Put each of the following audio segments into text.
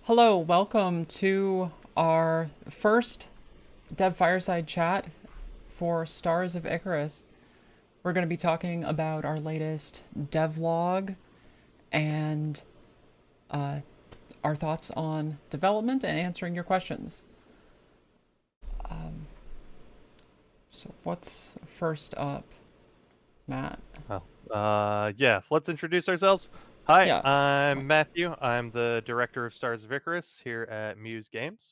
Hello, welcome to our first Dev Fireside chat for Stars of Icarus. We're going to be talking about our latest devlog and our thoughts on development and answering your questions. So what's first up, Matt? Yeah, let's introduce ourselves. Hi, Yeah. I'm Matthew. I'm the director of Stars of Icarus here at Muse Games.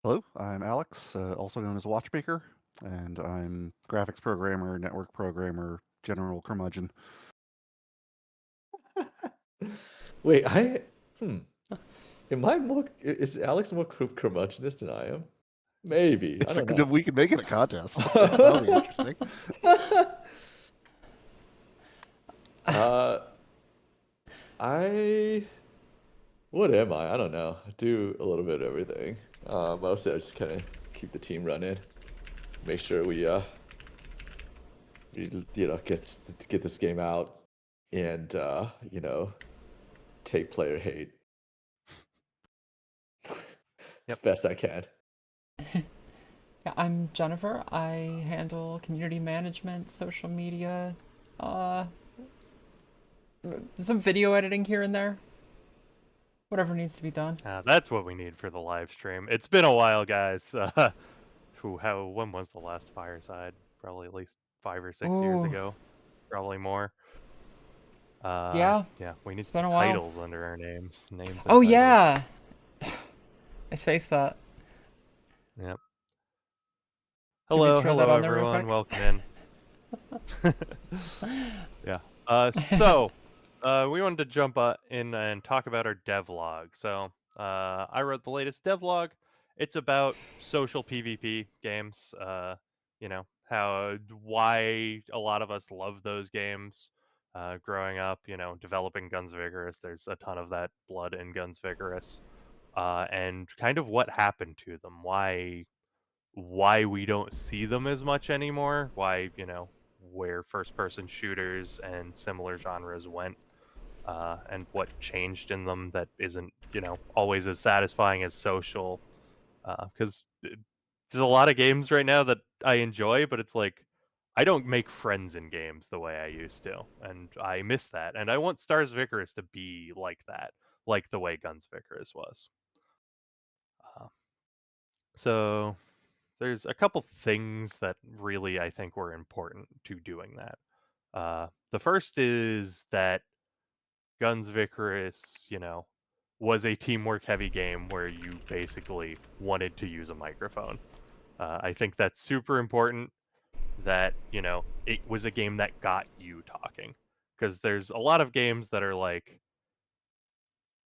Hello, I'm Alex, also known as Watchmaker, and I'm graphics programmer, network programmer, general curmudgeon. Wait, am I more? Is Alex more curmudgeonist than I am? Maybe. I don't know. We can make it a contest. That'll be interesting. What am I? I don't know. I do a little bit of everything. Mostly I just kind of keep the team running, make sure we get this game out, and take player hate. Yep. Best I can. Yeah, I'm Jennifer. I handle community management, social media, some video editing here and there. Whatever needs to be done. That's what we need for the live stream. It's been a while, guys. When was the last Fireside? Probably at least 5 or 6 years Ooh. ago. Probably more. Yeah. Yeah, we need It's been a while. titles under our names. Names. Oh and titles. yeah. I spaced that. Yep. Should we Hello, throw that hello on there real everyone. quick? Welcome in. Yeah. So we wanted to jump in and talk about our devlog. So I wrote the latest devlog. It's about social PvP games. Why a lot of us love those games. growing up, developing Guns of Icarus. There's a ton of that blood in Guns of Icarus, and kind of what happened to them, why we don't see them as much anymore, why where first-person shooters and similar genres went, and what changed in them that isn't always as satisfying as social. Because there's a lot of games right now that I enjoy, but it's like I don't make friends in games the way I used to, and I miss that. And I want Stars of Icarus to be like that, like the way Guns of Icarus was. Uh, so there's a couple things that really I think were important to doing that. The first is that Guns of Icarus, was a teamwork heavy game where you basically wanted to use a microphone. I think that's super important that, it was a game that got you talking. Because there's a lot of games that are like,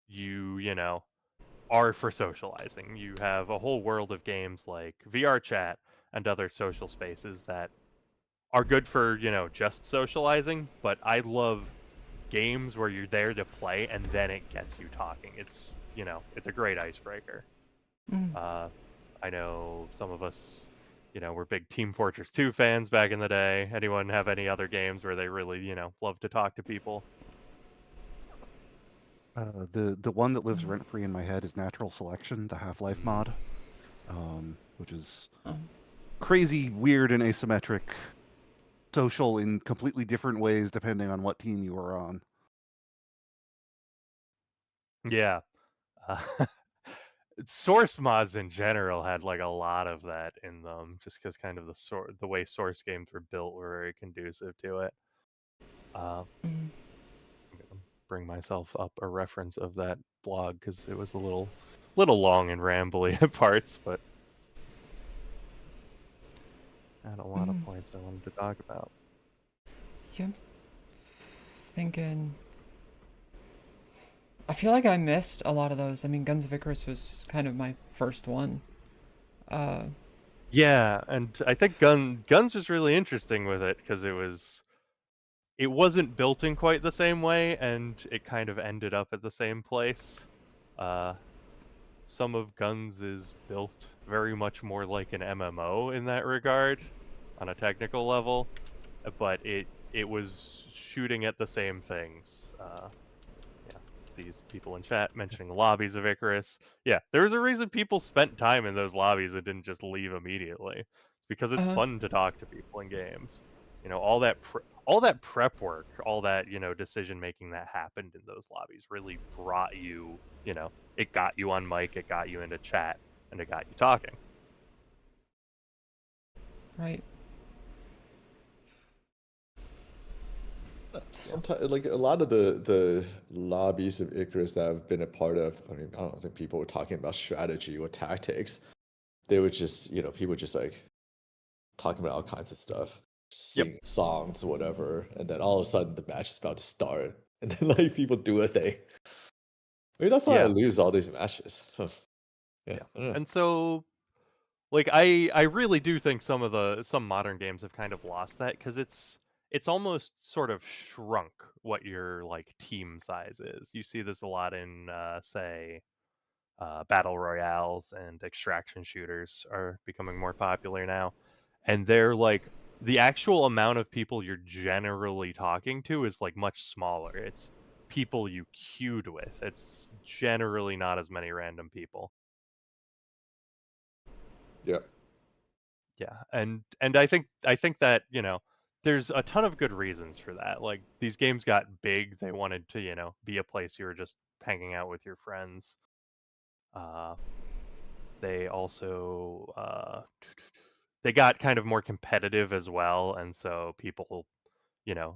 you know, are for socializing. You have a whole world of games like VR chat and other social spaces that are good for, just socializing, but I love games where you're there to play and then it gets you talking. It's, it's a great icebreaker. I know some of us, were big Team Fortress 2 fans back in the day. Anyone have any other games where they really, love to talk to people? The one that lives rent free in my head is Natural Selection, the Half-Life mod, which is crazy, weird, and asymmetric, social in completely different ways depending on what team you are on. Yeah. Source mods in general had like a lot of that in them, just because kind of the way Source games were built were very conducive to it. I'm gonna bring myself up a reference of that blog because it was a little long and rambly at parts, but I had a lot of points I wanted to talk about. Yeah, I'm thinking. I feel like I missed a lot of those. I mean, Guns of Icarus was kind of my first one. Yeah, and I think Guns was really interesting with it because it wasn't built in quite the same way, and it kind of ended up at the same place. Some of Guns is built very much more like an MMO in that regard, on a technical level, but it was shooting at the same things. Yeah, these people in chat mentioning lobbies of Icarus. Yeah, there's a reason people spent time in those lobbies and didn't just leave immediately. It's because it's fun to talk to people in games. All that prep work, all that decision making that happened in those lobbies really brought you. It got you on mic, it got you into chat, and it got you talking. Right. Like a lot of the lobbies of Icarus that I've been a part of, I mean, I don't think people were talking about strategy or tactics. They were just, people just like talking about all kinds of stuff, Yep. sing songs, whatever, and then all of a sudden the match is about to start, and then like people do a thing. Maybe that's why I Yeah. lose all these matches. Yeah, Yeah. I don't know. And so like I really do think some modern games have kind of lost that because it's almost sort of shrunk what your like team size is. You see this a lot in say battle royales, and extraction shooters are becoming more popular now, and they're like the actual amount of people you're generally talking to is like much smaller. It's people you queued with. It's generally not as many random people. Yeah. Yeah, and I think that there's a ton of good reasons for that. Like these games got big, they wanted to be a place you were just hanging out with your friends. They also they got kind of more competitive as well, and so people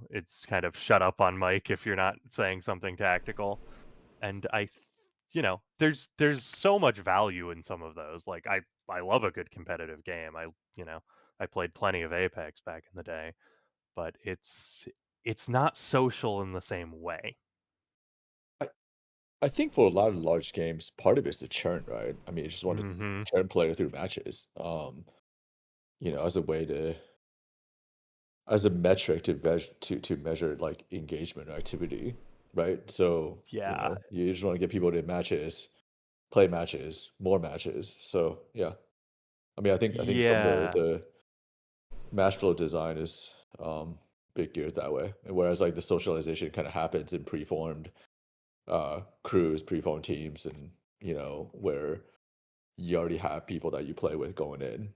it's kind of shut up on mic if you're not saying something tactical. And there's so much value in some of those. Like I love a good competitive game. I played plenty of Apex back in the day, but it's not social in the same way. I think for a lot of large games, part of it is the churn, right? I mean, you just want to Mm-hmm. churn player through matches, as a way to as a metric to measure like engagement or activity, right? So Yeah. you just want to get people to matches, play matches, more matches. So yeah, I mean, I think some of Yeah. the match flow design is big geared that way, and whereas like the socialization kind of happens in preformed crews, preformed teams, and where you already have people that you play with going in.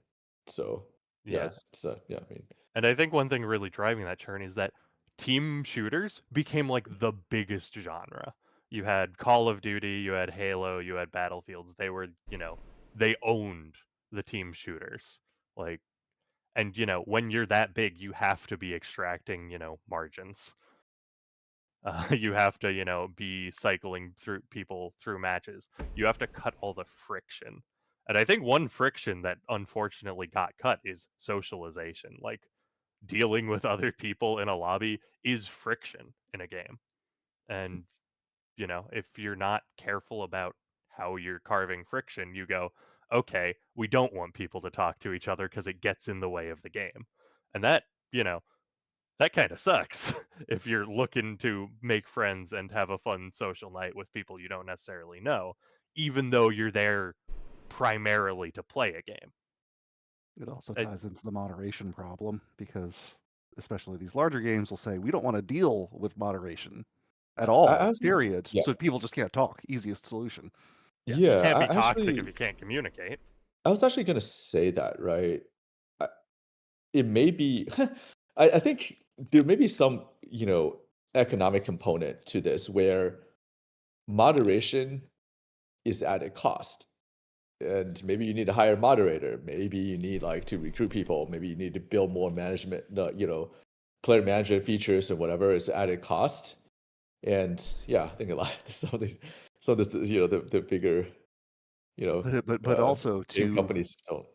So yeah, Yeah. yeah. I mean, And I think one thing really driving that churn is that team shooters became like the biggest genre. You had Call of Duty, you had Halo, you had Battlefields. They were, they owned the team shooters. Like, and when you're that big, you have to be extracting, margins. You have to, be cycling through people through matches. You have to cut all the friction. And I think one friction that unfortunately got cut is socialization. Like, dealing with other people in a lobby is friction in a game. And, if you're not careful about how you're carving friction, you go, okay, we don't want people to talk to each other because it gets in the way of the game. And that, that kind of sucks if you're looking to make friends and have a fun social night with people you don't necessarily know, even though you're there primarily to play a game. It also It, ties into the moderation problem because, especially these larger games, will say we don't want to deal with moderation at all. I was Period. yeah So people just can't talk. Easiest solution. yeah, you yeah. can't be I toxic if actually you can't communicate. I was actually gonna say that, right? I, it may be. I think there may be some economic component to this where moderation is at a cost. And maybe you need to hire a moderator. Maybe you need like to recruit people. Maybe you need to build more management, player management features and whatever is added cost. And yeah, I think a lot some of this, the bigger, you know, But also game companies don't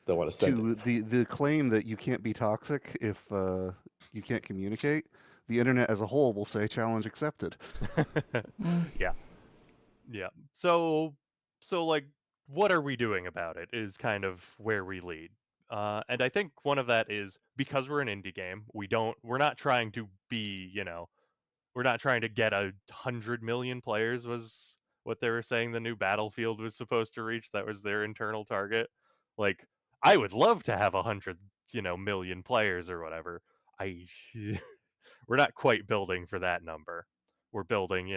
want to spend it. to the claim that you can't be toxic if you can't communicate. The internet as a whole will say challenge accepted. Yeah. Yeah. So like, what are we doing about it is kind of where we lead. And I think one of that is because we're an indie game, we're not trying to be, we're not trying to get 100 million players was what they were saying the new Battlefield was supposed to reach. That was their internal target. Like, I would love to have 100, million players or whatever. I we're not quite building for that number. We're building,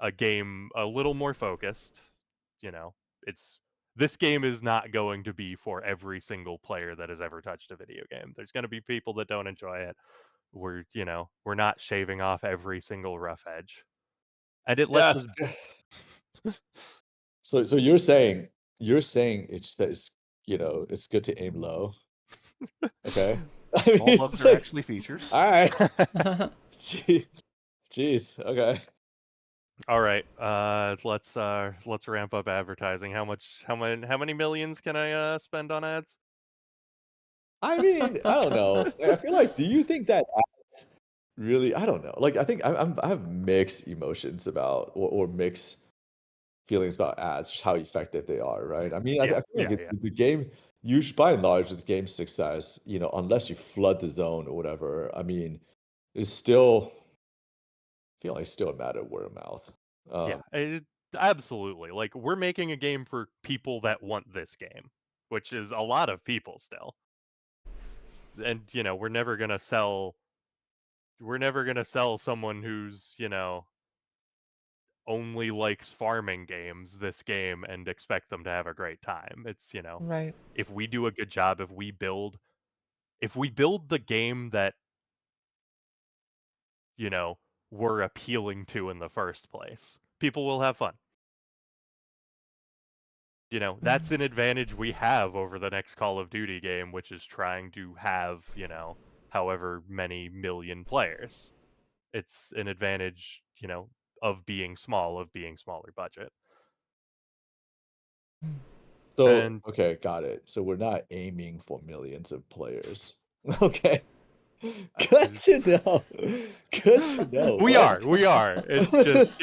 a game a little more focused. You know, it's this game is not going to be for every single player that has ever touched a video game. There's going to be people that don't enjoy it. We're not shaving off every single rough edge. And it lets Yeah. us So you're saying it's that it's good to aim low. Okay. I mean, All it's bugs just are like, actually features. all right. Jeez. Okay. All right, let's ramp up advertising. How many millions can I spend on ads? I mean, I don't know. Like, I feel like, do you think that ads really? I don't know. Like, I think I have mixed emotions about or mixed feelings about ads, just how effective they are, right? I mean, I Yeah, feel like yeah, yeah. the game, by and large, the game's success, unless you flood the zone or whatever, I mean, is still feel like still a matter of word of mouth. Yeah, absolutely. Like, we're making a game for people that want this game, which is a lot of people still. And we're never gonna sell someone who's, only likes farming games this game and expect them to have a great time. It's, Right. if we do a good job, if we build the game that, you know, we're appealing to in the first place, people will have fun. That's an advantage we have over the next Call of Duty game, which is trying to have, however many million players. It's an advantage, of being small, of being smaller budget. So, And okay, got it. So we're not aiming for millions of players. Okay. Good to know. Good to know. we What? are. It's just,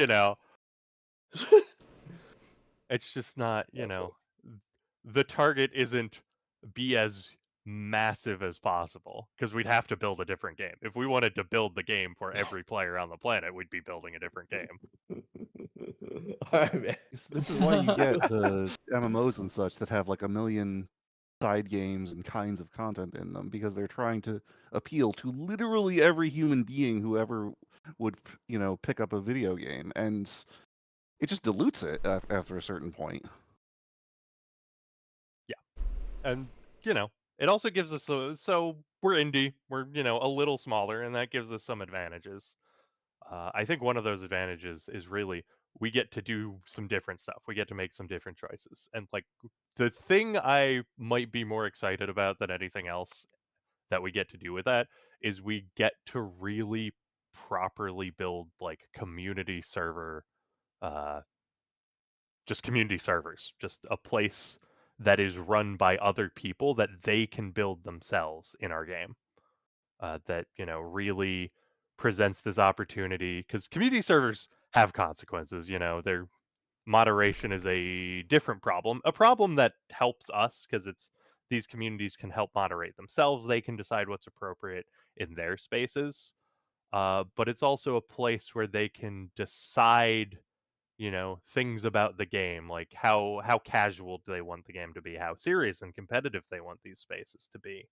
it's just not, That's it. the target isn't be as massive as possible, because we'd have to build a different game. If we wanted to build the game for every player on the planet, we'd be building a different game. All right, man. This is why you get the MMOs and such that have like a million side games and kinds of content in them, because they're trying to appeal to literally every human being who ever would, pick up a video game, and it just dilutes it after a certain point. And it also gives us so we're indie, we're a little smaller, and that gives us some advantages. I think one of those advantages is really we get to do some different stuff. We get to make some different choices. And like the thing I might be more excited about than anything else that we get to do with that is we get to really properly build like community server, just community servers, just a place that is run by other people that they can build themselves in our game. That really presents this opportunity, because community servers have consequences. Their moderation is a different problem, a problem that helps us because it's these communities can help moderate themselves. They can decide what's appropriate in their spaces, but it's also a place where they can decide things about the game, like how casual do they want the game to be, how serious and competitive they want these spaces to be.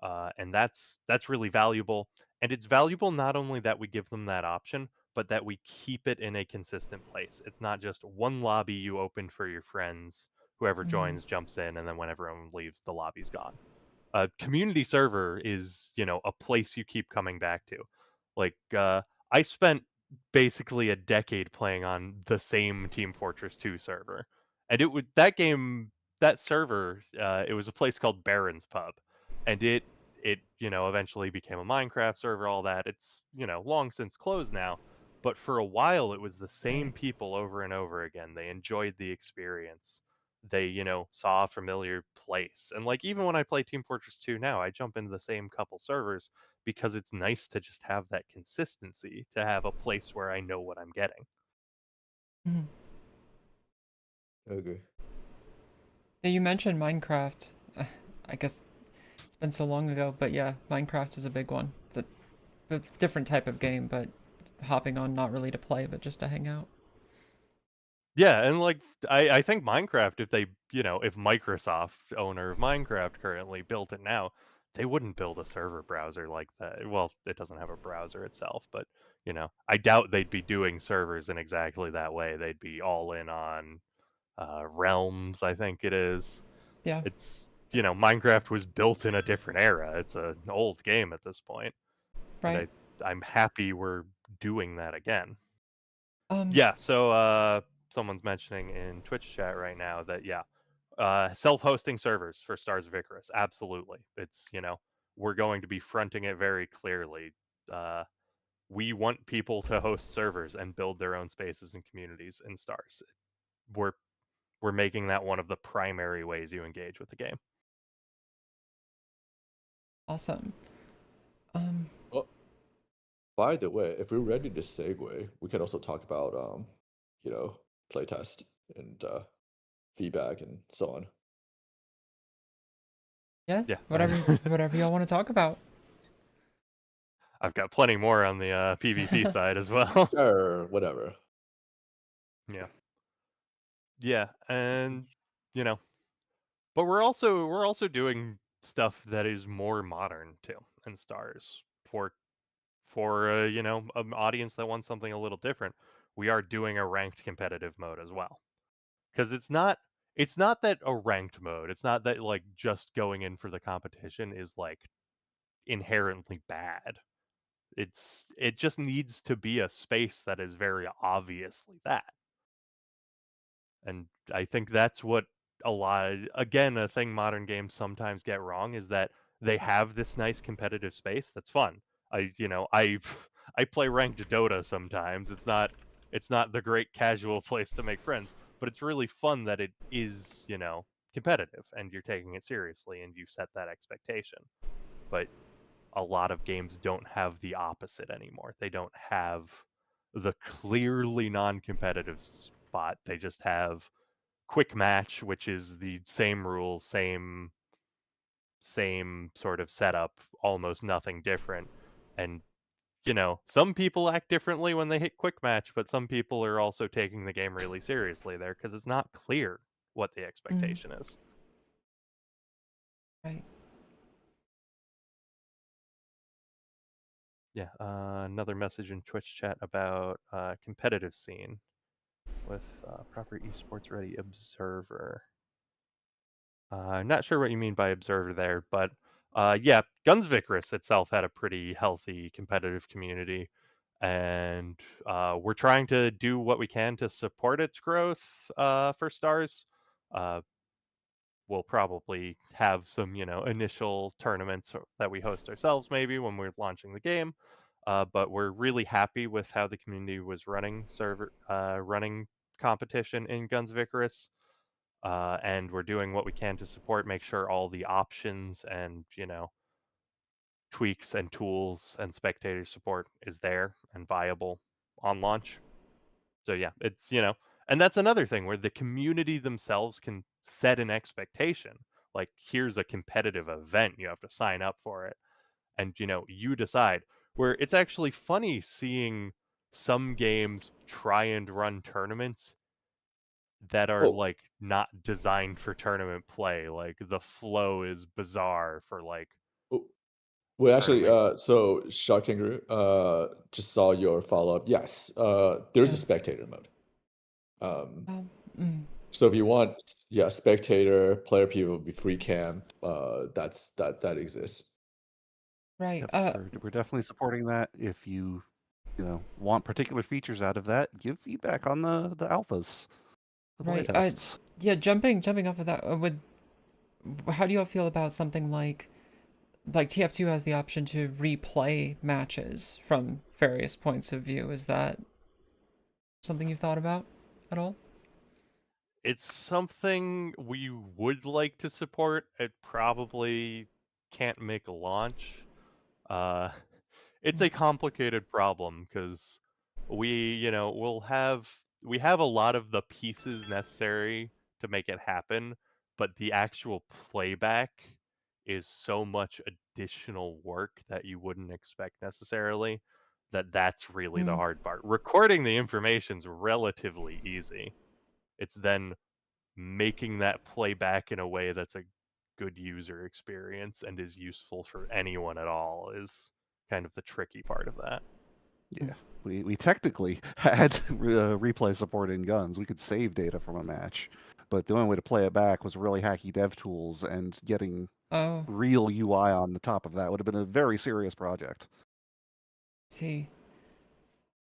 And that's really valuable. And it's valuable not only that we give them that option, but that we keep it in a consistent place. It's not just one lobby you open for your friends, whoever joins jumps in, and then when everyone leaves, the lobby's gone. A community server is a place you keep coming back to. Like I spent basically a decade playing on the same Team Fortress 2 server, and it would that server, it was a place called Baron's Pub, and it eventually became a Minecraft server. All that, it's long since closed now, but for a while it was the same Right. people over and over again. They enjoyed the experience. They saw a familiar place. And like even when I play Team Fortress 2 now, I jump into the same couple servers because it's nice to just have that consistency, to have a place where I know what I'm getting. Mhm. I agree. Yeah, you mentioned Minecraft. I guess it's been so long ago, but yeah, Minecraft is a big one. It's a different type of game, but hopping on not really to play, but just to hang out. Yeah, and like I think Minecraft, if they if Microsoft, owner of Minecraft, currently built it now, they wouldn't build a server browser like that. Well, it doesn't have a browser itself, but I doubt they'd be doing servers in exactly that way. They'd be all in on Realms, I think it is. Yeah, It's Minecraft was built in a different era. It's an old game at this point, and right. I'm happy we're doing that again. Um, Yeah, so someone's mentioning in Twitch chat right now that self-hosting servers for Stars of Icarus. Absolutely. It's, we're going to be fronting it very clearly. Uh, we want people to host servers and build their own spaces and communities in Stars. We're we're making that one of the primary ways you engage with the game. awesome. Um, Well, by the way, if we're ready to segue, we can also talk about playtest and feedback and so on. yeah, Yeah. whatever y'all want to talk about. I've got plenty more on the PvP side as well. Sure, whatever. Yeah. Yeah, and you know, but we're also doing stuff that is more modern too, and Stars for an audience that wants something a little different. We are doing a ranked competitive mode as well, because it's not that a ranked mode. It's not that like just going in for the competition is like inherently bad. It just needs to be a space that is very obviously that. And I think that's what again, a thing modern games sometimes get wrong is that they have this nice competitive space that's fun. I I play ranked Dota sometimes. It's not the great casual place to make friends, but it's really fun that it is, competitive and you're taking it seriously and you set that expectation. But a lot of games don't have the opposite anymore. They don't have the clearly non-competitive spot. They just have quick match, which is the same rules, same same sort of setup, almost nothing different. And some people act differently when they hit quick match, but some people are also taking the game really seriously there because it's not clear what the expectation is. Right. Yeah, another message in Twitch chat about competitive scene with proper esports ready observer. I'm not sure what you mean by observer there, but yeah, Guns Icarus itself had a pretty healthy competitive community, and we're trying to do what we can to support its growth for stars. We'll probably have some, initial tournaments that we host ourselves maybe when we're launching the game. But we're really happy with how the community was running competition in Guns of Icarus. And we're doing what we can to support, make sure all the options and, tweaks and tools and spectator support is there and viable on launch. So yeah, it's, and that's another thing where the community themselves can set an expectation. Like, here's a competitive event, you have to sign up for it. And, you decide. Where it's actually funny seeing some games try and run tournaments that are Oh, like not designed for tournament play. Like the flow is bizarre for like oh, well, actually, tournament. so Shark Kangaroo, just saw your follow up. Yes, there's a Yeah. spectator mode. Um, Um, mm, so if you want, yeah, spectator player PvP free camp, that exists. right. Yep. We're definitely supporting that. If you want particular features out of that, give feedback on the alphas, the Right. playtests. Yeah. Jumping off of that, how do you all feel about something like TF2 has the option to replay matches from various points of view? Is that something you've thought about at all? It's something we would like to support. It probably can't make a launch. Uh, it's a complicated problem because we have a lot of the pieces necessary to make it happen, but the actual playback is so much additional work that you wouldn't expect necessarily, that's really the Mm, hard part. Recording the information's relatively easy. It's then making that playback in a way that's a good user experience and is useful for anyone at all is kind of the tricky part of that. Yeah, we technically had replay support in Guns. We could save data from a match, but the only way to play it back was really hacky dev tools, and getting oh, real UI on the top of that would have been a very serious project. see.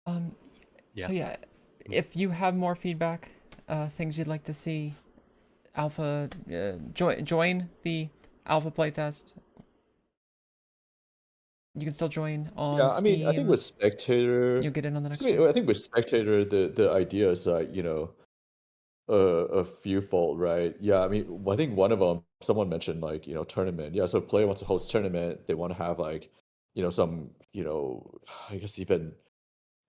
Um, Yeah. so yeah, if you have more feedback, things you'd like to see, Alpha, join the Alpha playtest. You can still join on Yeah, I mean, I think with Steam. spectator, You'll get in on the so next one. I think with spectator, the idea is like a few fold, right? Yeah, I mean, I think one of them, someone mentioned like tournament. Yeah, so player wants to host tournament. They want to have like some I guess even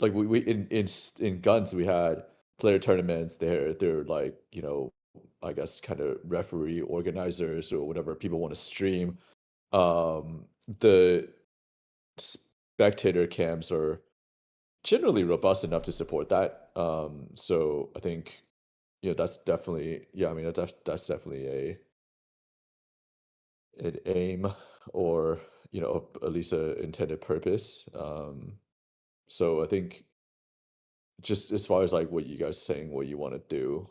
like we in Guns we had player tournaments. They're like I guess kind of referee organizers or whatever people want to stream. The spectator cams are generally robust enough to support that. So I think that's definitely yeah. I mean that's definitely a an aim or at least a intended purpose. So I think just as far as like what you guys saying what you want to do,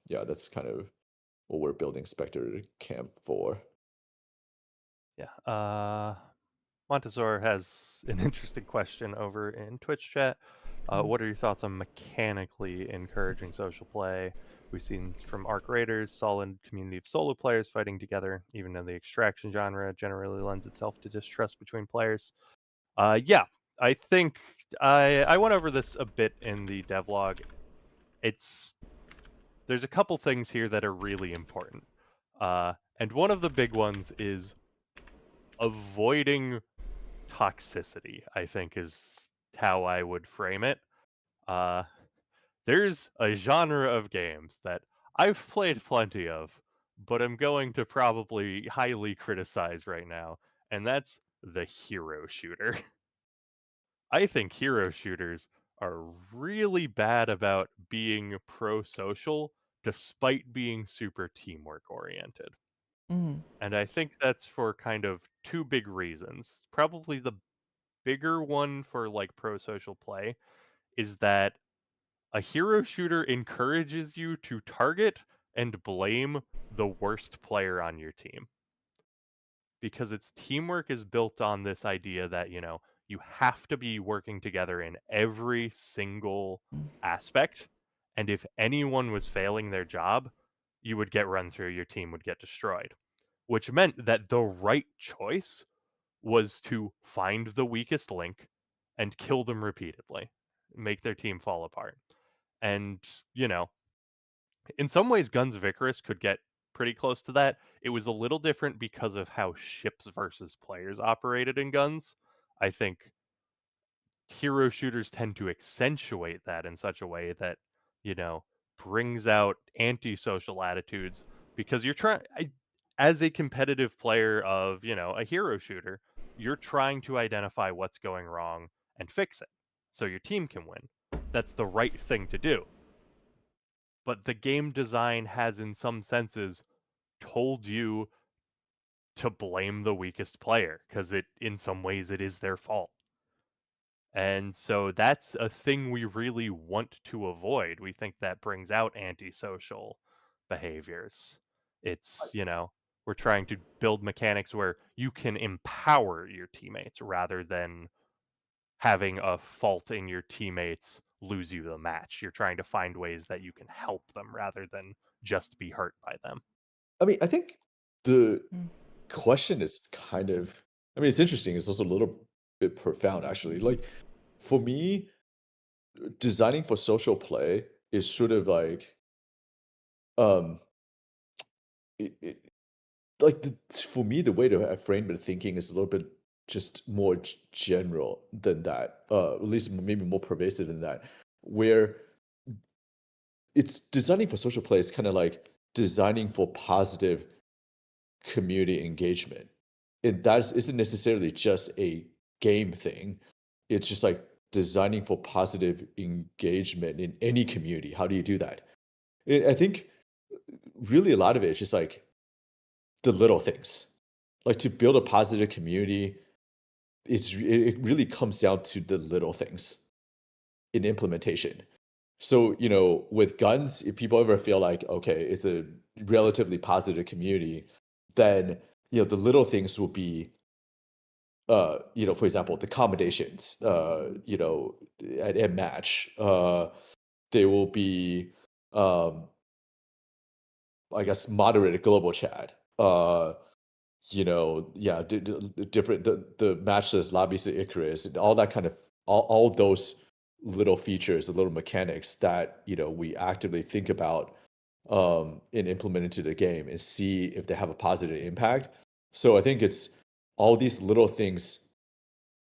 yeah, that's kind of what we're building Spectre Camp for. Yeah. Montezor has an interesting question over in Twitch chat. What are your thoughts on mechanically encouraging social play? We've seen from Arc Raiders, solid community of solo players fighting together, even though the extraction genre generally lends itself to distrust between players. Yeah, I think I went over this a bit in the devlog. There's a couple things here that are really important. And one of the big ones is avoiding toxicity, I think is how I would frame it. Uh, there's a genre of games that I've played plenty of but I'm going to probably highly criticize right now, and that's the hero shooter. I think hero shooters are really bad about being pro-social despite being super teamwork oriented. Mm. And I think that's for kind of two big reasons. Probably the bigger one for like pro-social play is that a hero shooter encourages you to target and blame the worst player on your team, because its teamwork is built on this idea that, you have to be working together in every single aspect. And if anyone was failing their job, you would get run through, your team would get destroyed, which meant that the right choice was to find the weakest link and kill them repeatedly, make their team fall apart. And, you know, in some ways, Guns of Icarus could get pretty close to that. It was a little different because of how ships versus players operated in Guns. I think hero shooters tend to accentuate that in such a way that, you know, brings out antisocial attitudes, because you're trying, as a competitive player of, a hero shooter, you're trying to identify what's going wrong and fix it so your team can win. That's the right thing to do. But the game design has, in some senses, told you to blame the weakest player because in some ways, it is their fault. And so that's a thing we really want to avoid. We think that brings out antisocial behaviors. It's, we're trying to build mechanics where you can empower your teammates rather than having a fault in your teammates lose you the match. You're trying to find ways that you can help them rather than just be hurt by them. I mean, I think the Mm. question is kind of, I mean, it's interesting. It's also a little bit profound, actually. Like, for me, designing for social play is sort of like, um, it, like for me, the way to frame the thinking is a little bit just more general than that. At least maybe more pervasive than that, where it's designing for social play is kind of like designing for positive community engagement. And that isn't necessarily just a game thing. It's just like designing for positive engagement in any community. How do you do that? And I think really a lot of it is just like the little things. Like to build a positive community, it really comes down to the little things in implementation. So, with guns, if people ever feel like, okay, it's a relatively positive community, then, the little things will be, for example, the accommodations, at match, they will be, um, I guess, moderated global chat, yeah, different, the matchless lobbies of Icarus, and all that kind of, all those little features, the little mechanics that, we actively think about, and implement into the game and see if they have a positive impact. So I think it's all these little things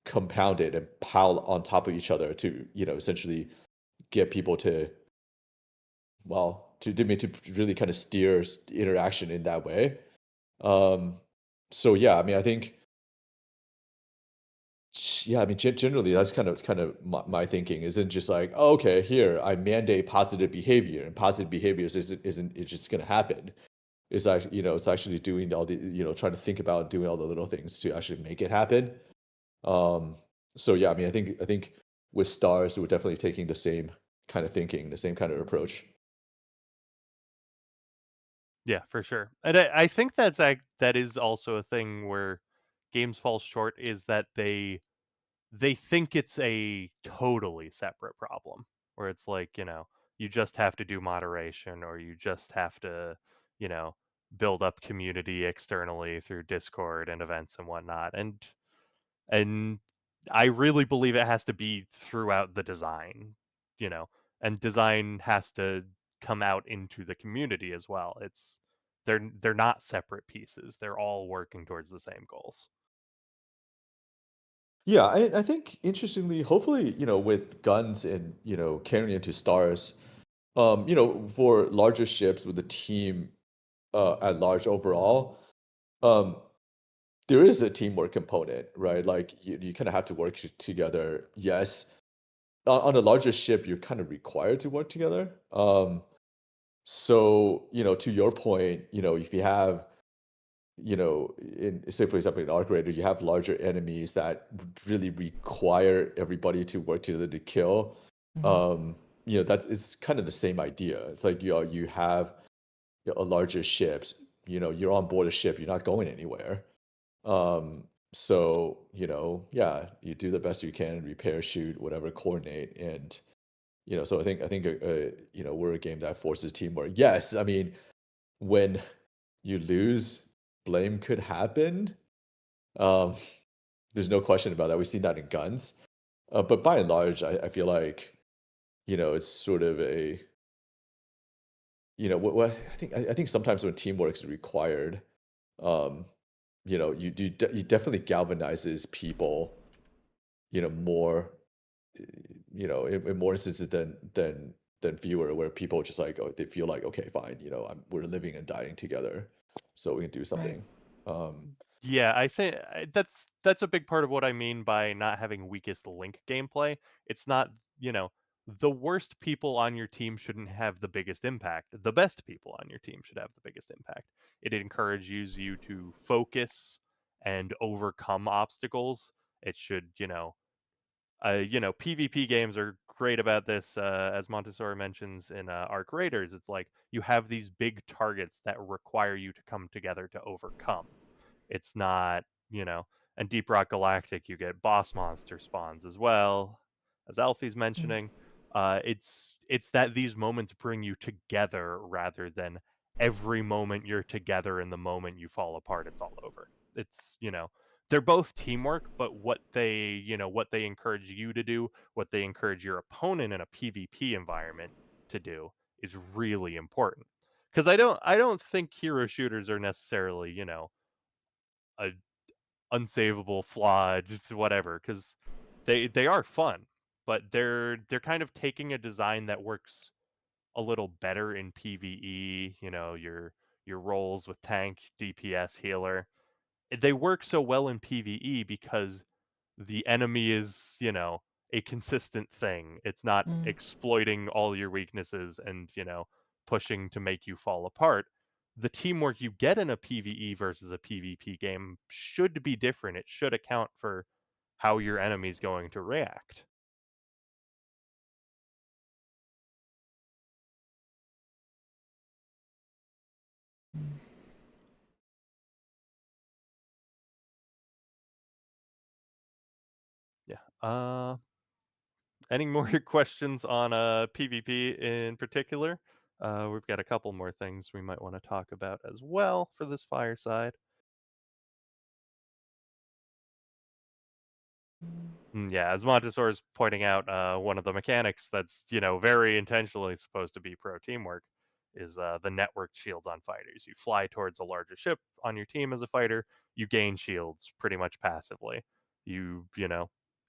compounded and piled on top of each other to, essentially get people to, well, to really kind of steer interaction in that way. Um, so yeah, I mean, I think, yeah, I mean, generally, that's kind of my thinking. Isn't just like, oh, okay, here I mandate positive behavior, and positive behaviors isn't it's just going to happen. It's like, it's actually doing all the, trying to think about doing all the little things to actually make it happen. Um, so yeah, I mean, I think with stars, we're definitely taking the same kind of thinking, the same kind of approach. Yeah, for sure. And I think that is also a thing where games fall short, is that they think it's a totally separate problem, where it's like, you just have to do moderation, or you just have to, you know, build up community externally through Discord and events and whatnot. And I really believe it has to be throughout the design, you know, and design has to come out into the community as well. They're not separate pieces. They're all working towards the same goals. Yeah, I think interestingly, hopefully, with guns and, carrying into stars, for larger ships with a team at large overall, um, there is a teamwork component, right? Like you kind of have to work together. Yes, on a larger ship, you're kind of required to work together. So to your point, if you have in say for example in Arc Raider, you have larger enemies that really require everybody to work together to kill. Mhm. That's it's kind of the same idea. It's like you have a larger ships. You're on board a ship. You're not going anywhere. So yeah, you do the best you can, repair, shoot, whatever, coordinate, and so I think we're a game that forces teamwork. Yes, I mean when you lose, blame could happen. Um, there's no question about that. We've seen that in guns. But by and large, I feel like, it's sort of a, what I think sometimes when teamwork is required, um, you definitely galvanizes people, more, in more instances than fewer, where people just like, oh, they feel like, okay, fine, we're living and dying together, so we can do Right. something. Um, Yeah, I think that's a big part of what I mean by not having weakest link gameplay. It's not, you know, the worst people on your team shouldn't have the biggest impact. The best people on your team should have the biggest impact. It encourages you to focus and overcome obstacles. It should, PvP games are great about this, as Montessori mentions in Arc Raiders. It's like you have these big targets that require you to come together to overcome. It's not, and Deep Rock Galactic, you get boss monster spawns as well, as Alfie's Mm. mentioning. It's that these moments bring you together rather than every moment you're together and the moment you fall apart, it's all over. It's, they're both teamwork, but what they encourage you to do, what they encourage your opponent in a PvP environment to do is really important. Because I don't think hero shooters are necessarily, a unsavable flaw, just whatever, because they are fun, but they're kind of taking a design that works a little better in PvE. Your roles with tank, DPS, healer. They work so well in PvE because the enemy is, a consistent thing. It's not Mm. exploiting all your weaknesses and, pushing to make you fall apart. The teamwork you get in a PvE versus a PvP game should be different. It should account for how your enemy's going to react. Yeah. Any more questions on PvP in particular? We've got a couple more things we might want to talk about as well for this fireside. Yeah, as Montessori is pointing out, one of the mechanics that's very intentionally supposed to be pro teamwork is the networked shields on fighters. You fly towards a larger ship on your team as a fighter, you gain shields pretty much passively.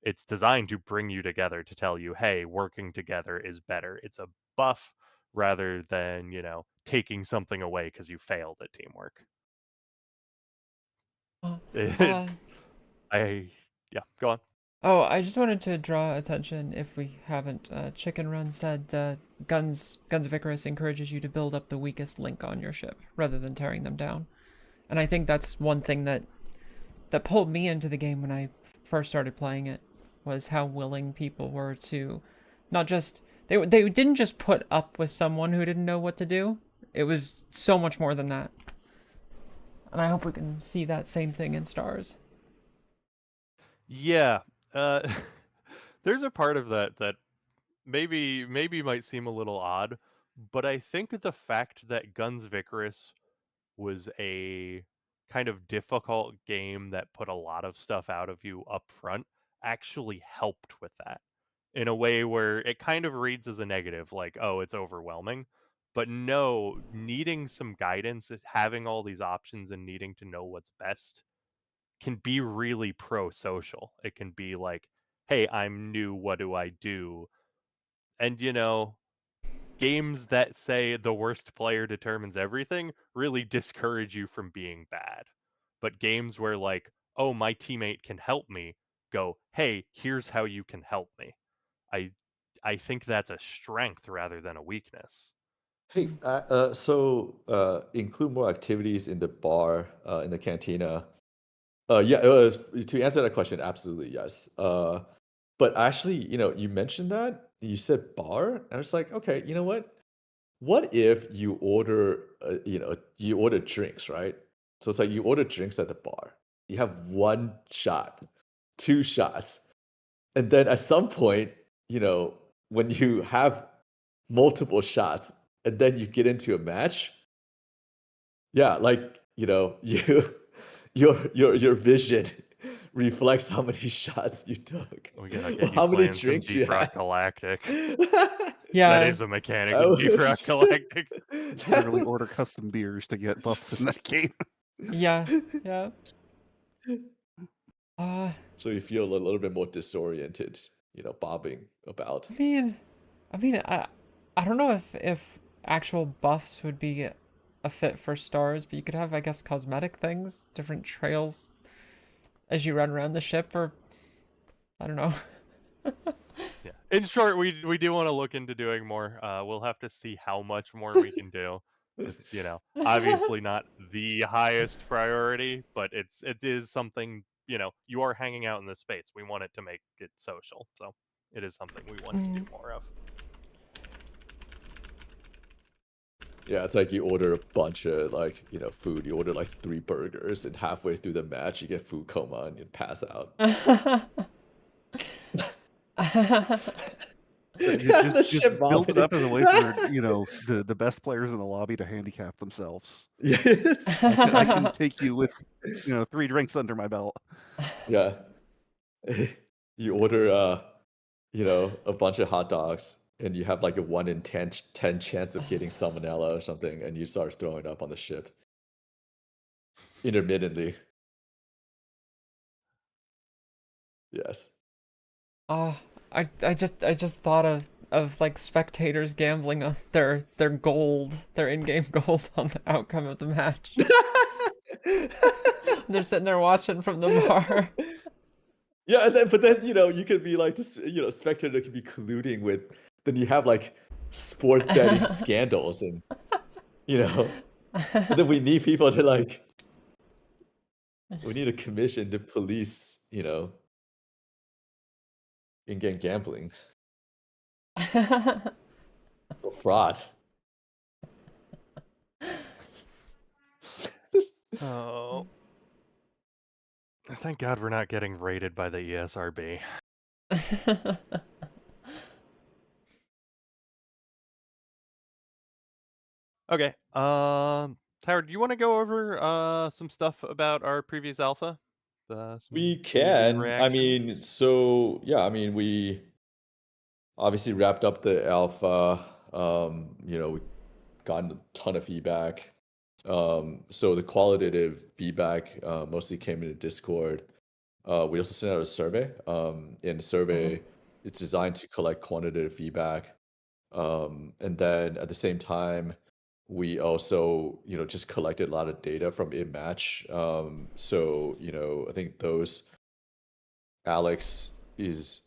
It's designed to bring you together to tell you, hey, working together is better. It's a buff rather than taking something away because you failed at teamwork. Uh, It, uh, I yeah, go on. oh, I just wanted to draw attention, if we haven't. Chicken Run said Guns of Icarus encourages you to build up the weakest link on your ship rather than tearing them down. And I think that's one thing that pulled me into the game when I first started playing it, was how willing people were to not just they didn't just put up with someone who didn't know what to do. It was so much more than that. And I hope we can see that same thing in Stars. Yeah, uh, there's a part of that maybe might seem a little odd, but I think the fact that Guns of Icarus was a kind of difficult game that put a lot of stuff out of you up front actually helped with that in a way where it kind of reads as a negative, like, oh, it's overwhelming. But no, needing some guidance, having all these options and needing to know what's best can be really pro-social. It can be like, hey, I'm new, what do I do? And games that say the worst player determines everything really discourage you from being bad. But games where like, oh, my teammate can help me, go, hey, here's how you can help me. I I think that's a strength rather than a weakness. Hey, so include more activities in the bar, in the cantina. Yeah, to answer that question, absolutely yes. But actually, you mentioned that you said bar, and I was like, okay, you know what? What if you order, you order drinks, right? So it's like you order drinks at the bar. You have one shot, two shots, and then at some point, when you have multiple shots, and then you get into a match, yeah, like, you your vision reflects how many shots you took We gotta or get you how many playing some drinks you Deep Rock had. Galactic. That Yeah, is a mechanic I in Deep Rock was Galactic. that Literally order custom beers to get buffs in that game. yeah, yeah. Uh, so you feel a little bit more disoriented, bobbing about. I mean, I don't know if actual buffs would be a fit for stars, but you could have, I guess, cosmetic things, different trails as you run around the ship, or I don't know. Yeah. In short, we do want to look into doing more. We'll have to see how much more we can do. It's obviously not the highest priority, but it is something, you are hanging out in this space. We want it to make it social, so it is something we want to do more of. Yeah, it's like you order a bunch of like, food. You order like 3 burgers, and halfway through the match, you get food coma and you pass out. So you The just ship build it vomiting. up as a way for the best players in the lobby to handicap themselves. Yes. I can take you with 3 drinks under my belt. Yeah. You order a bunch of hot dogs, and you have like a 1 in 10 chance of getting salmonella or something, and you start throwing up on the ship intermittently. Yes. Oh, I just thought of like spectators gambling on their gold, their in-game gold on the outcome of the match. They're sitting there watching from the bar. Yeah, but then you could be like this, spectator could be colluding with. Then you have like sport betting scandals, and and then we need people to like. We need a commission to police, in-game gambling or fraud. Oh, thank God we're not getting raided by the ESRB. Okay. Tyler, do you want to go over some stuff about our previous alpha? Some We news and can. I reactions? mean, so yeah, I mean, we obviously wrapped up the alpha. We gotten a ton of feedback. So the qualitative feedback mostly came into Discord. We also sent out a survey. And the survey it's designed to collect quantitative feedback. And then at the same time, we also, just collected a lot of data from InMatch. So, I think those Alex is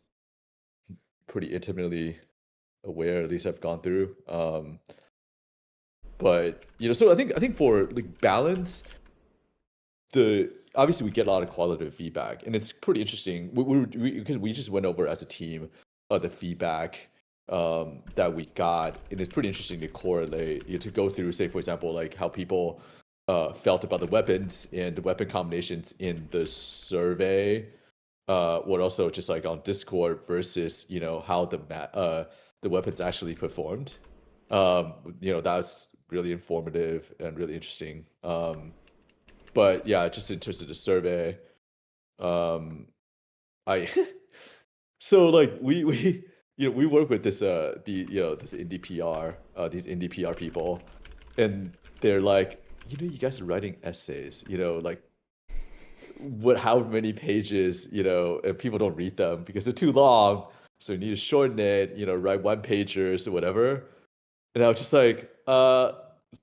pretty intimately aware, at least I've gone through. But so I think for like balance, the obviously we get a lot of qualitative feedback, and it's pretty interesting. Because we just went over as a team the feedback that we got, and it's pretty interesting to correlate, to go through, say for example, like how people felt about the weapons and the weapon combinations in the survey. What also just like on Discord versus how the weapons actually performed. That's really informative and really interesting. But yeah, just in terms of the survey, I so like we work with this this indie PR these indie PR people, and they're like, you guys are writing essays, like how many pages, and people don't read them because they're too long, so you need to shorten it, write one pagers or whatever. and I was just like,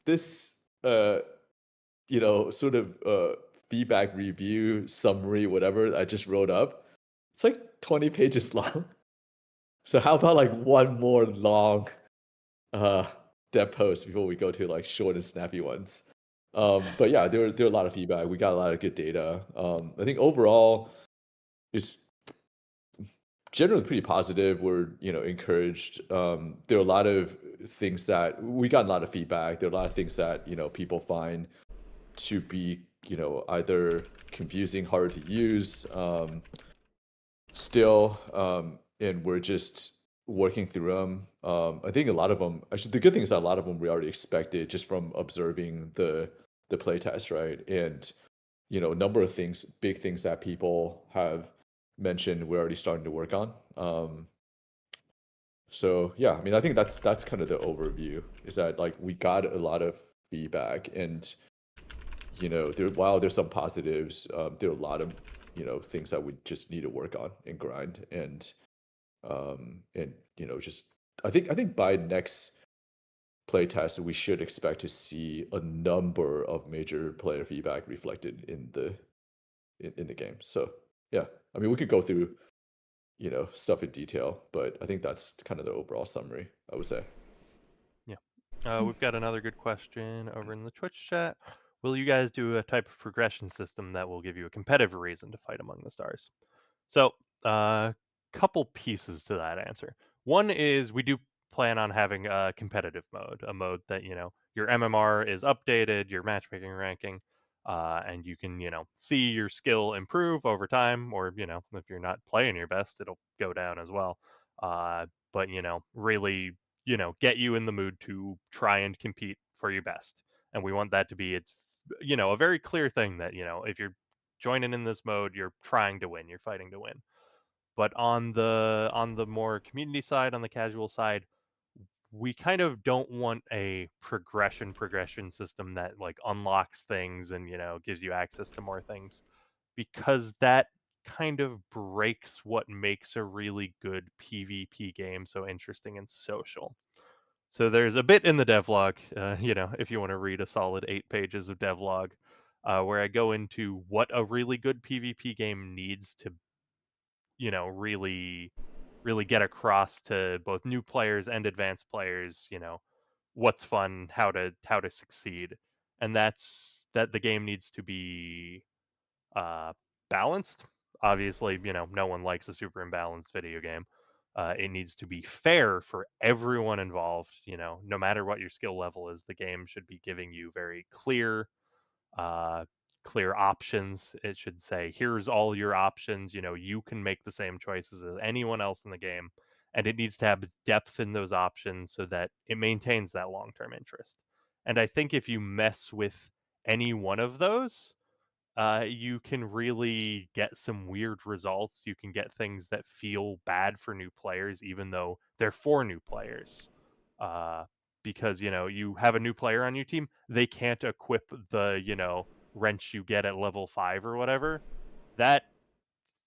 this sort of feedback review summary, whatever I just wrote up, it's like 20 pages long. So how about like one more long uh dev post before we go to like short and snappy ones? But yeah, there were a lot of feedback. We got a lot of good data. I think overall it's generally pretty positive. We're encouraged. There are a lot of things that we got a lot of feedback. There are a lot of things that people find to be either confusing, hard to use, still, and we're just working through them. I think a lot of them, actually, the good thing is that a lot of them we already expected just from observing the playtest, right? And a number of things, big things that people have mentioned, we're already starting to work on. So yeah, I mean, I think that's kind of the overview. Is that like we got a lot of feedback, and while there's some positives, there are a lot of things that we just need to work on and grind, and just I think by next playtest we should expect to see a number of major player feedback reflected in the game. So yeah, I mean we could go through stuff in detail, but I think that's kind of the overall summary, I would say. We've got another good question over in the Twitch chat. Will you guys do a type of progression system that will give you a competitive reason to fight among the stars? So, couple pieces to that answer. One is we do plan on having a competitive mode, a mode that, your MMR is updated, your matchmaking ranking, and you can, see your skill improve over time, or, if you're not playing your best, it'll go down as well. But, really, get you in the mood to try and compete for your best. And we want that to be, a very clear thing that, if you're joining in this mode, you're trying to win, you're fighting to win. But on the more community side, on the casual side, we kind of don't want a progression system that like unlocks things and gives you access to more things, because that kind of breaks what makes a really good PvP game so interesting and social. So there's a bit in the devlog, if you want to read a solid 8 pages of devlog, where I go into what a really good PvP game needs to, really get across to both new players and advanced players, what's fun, how to succeed. And that's that the game needs to be uh, balanced. Obviously, no one likes a super imbalanced video game. It needs to be fair for everyone involved. No matter what your skill level is, the game should be giving you very uh, clear options. It should say, here's all your options. You can make the same choices as anyone else in the game. And it needs to have depth in those options so that it maintains that long term interest. And I think if you mess with any one of those, you can really get some weird results. You can get things that feel bad for new players, even though they're for new players. Uh, because, you have a new player on your team, they can't equip the, wrench you get at level 5 or whatever. That,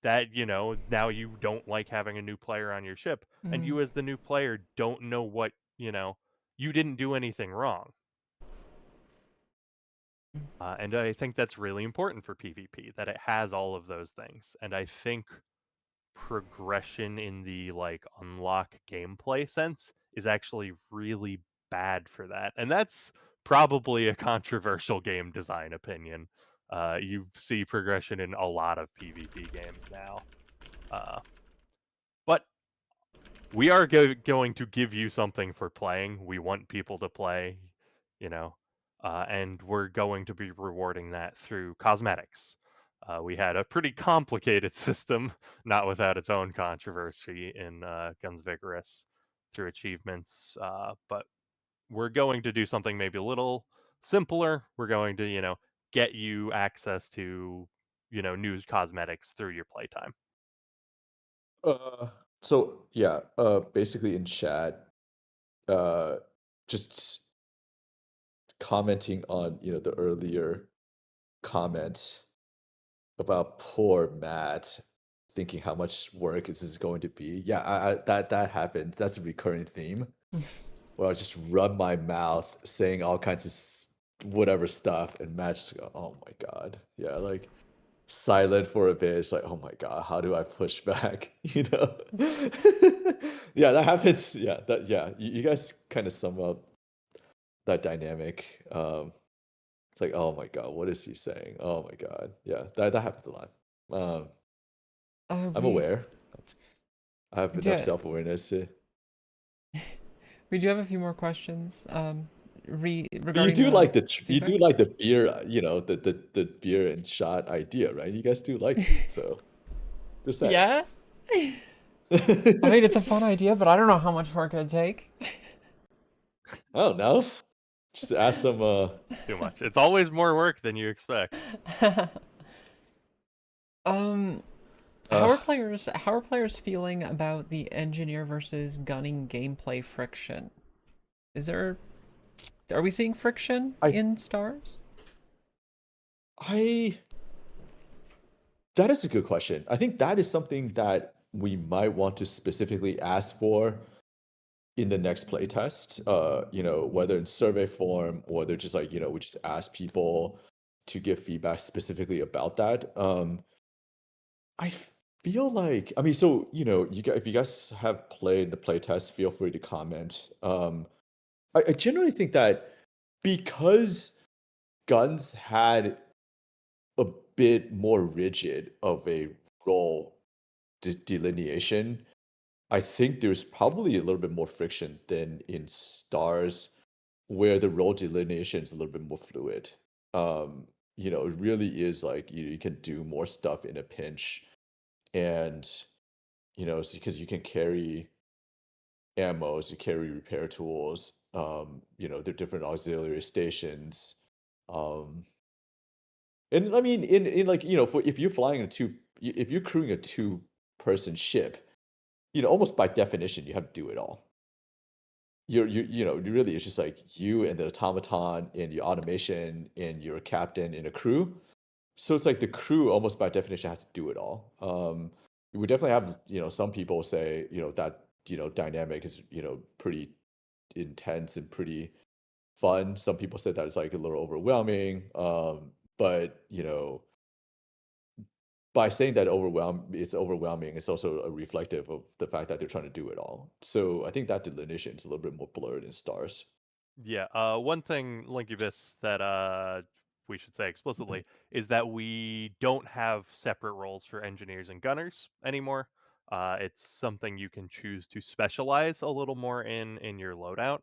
now you don't like having a new player on your ship. And you as the new player don't know what, you didn't do anything wrong. And I think that's really important for PvP, that it has all of those things. And I think progression in the like unlock gameplay sense is actually really bad for that. And that's probably a controversial game design opinion. You see progression in a lot of PvP games now. But we are going to give you something for playing. We want people to play, you know, and we're going to be rewarding that through cosmetics. We had a pretty complicated system, not without its own controversy in Guns Vigorous through achievements, but we're going to do something maybe a little simpler. We're going to, get you access to, new cosmetics through your playtime. Uh, so yeah, basically in chat, uh, just commenting on the earlier comment about poor Matt thinking how much work this is going to be. Yeah, that happened. That's a recurring theme. where I just run my mouth saying all kinds of whatever stuff, and Matt just go, "Oh my god, yeah," like silent for a bit. It's like, "Oh my god, how do I push back?" You know? Yeah, that happens. Yeah, you guys kind of sum up that dynamic. It's like, "Oh my god, what is he saying? Oh my god." Yeah, that happens a lot. Um, I'm We aware. I have enough do, self-awareness to. we do have a few more questions But you regarding do the like you do feedback. like the beer, the beer and shot idea, right? You guys do like it, so just saying. Yeah? I mean, it's a fun idea, but I don't know how much work it'd take. I don't know. Just ask some. Too much. It's always more work than you expect. Um, Uh, how are players feeling about the engineer versus gunning gameplay friction? Are we seeing friction I in stars? I that is a good question. I think that is something that we might want to specifically ask for in the next playtest. Whether in survey form or they're just like, we just ask people to give feedback specifically about that. I feel like, I mean, so you guys, if you guys have played the playtest, feel free to comment. I generally think that because guns had a bit more rigid of a role delineation, I think there's probably a little bit more friction than in stars, where the role delineation is a little bit more fluid. It really is like you can do more stuff in a pinch, and because you can carry ammos, you carry repair tools. There are different auxiliary stations. Um, and I mean, in like for if you're flying if you're crewing a two-person ship, almost by definition, you have to do it all. Really, it's just like you and the automaton and your automation and your captain and a crew. So it's like the crew almost by definition has to do it all. We definitely have, some people say, that, dynamic is, pretty intense and pretty fun. Some people say that it's like a little overwhelming. But by saying that it's overwhelming, it's also a reflective of the fact that they're trying to do it all. So I think that delineation is a little bit more blurred in stars. Yeah, one thing, Linkubus, that we should say explicitly is that we don't have separate roles for engineers and gunners anymore. It's something you can choose to specialize a little more in your loadout,